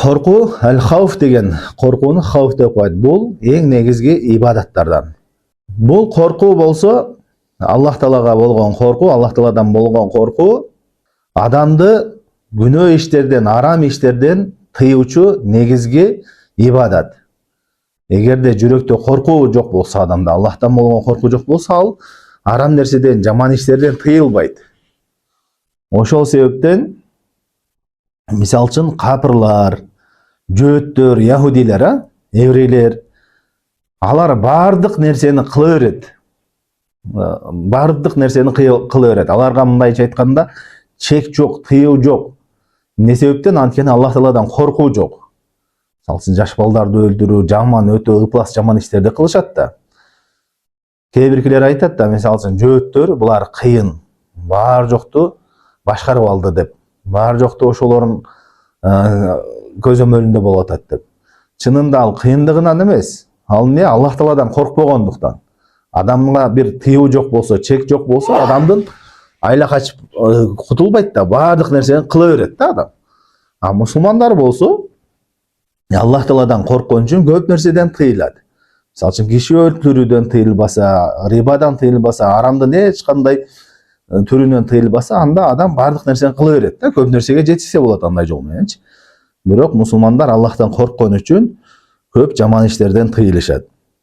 Корку, әл-хауф деген коркуну хауф деп коет. Бул эң негизги ибадаттардан. Бул корку болсо, Аллах Таалага болгон корку, Аллах Тааладан болгон корку адамды күнөө иштерден, арам иштерден тыюучу негизги ибадат. Эгерде жүрөктө коркуу жок болсо, адамда Аллахтан болгон коркуу жок болсо, ал арам нерседен, жаман иштерден тыйылбайт. Ошол себептен мисал үчүн капырлар, жөөттөр, яхудилер, еврейлер, алар бардык нерсени кыла берет. Бардык нерсени кыла берет. Аларга мындайча айтканда чек жок, тыюу жок. Эмне себептен? Анткени Аллах Тааладан коркуу жок. Мисалы үчүн жаш балдарды өлтүрүү, жаман өтө ыплас жаман иштерди кылышат да. Кээ биркилер айтат да, мисалы үчүн жөөттөр булар кыйын, бар жокту башкарып алды деп. Бар жокту ошолордун көзөмөлүндө болуп атат деп. Чынында ал кыйындыгынан эмес. Ал эмне? Аллах Тааладан коркпогондуктан. Адамга бир тыюу жок болсо, чек жок болсо, адамдын айла качып кутулбайт да, бардык нерсени кыла берет да адам. А мусулмандар болсо, Аллах Тааладан корккон үчүн көп нерседен тыйылат. Мисалы үчүн киши өлтүрүүдөн тыйылбаса, рибадан тыйылбаса, арамдын эч кандай түрүнөн тыйылбаса, анда адам бардык нерсени кыла берет да, көп нерсеге жетишсе болот андай жол мененчи. Бирок мусулмандар Аллахтан корккон үчүн көп жаман иштерден тыйылышат.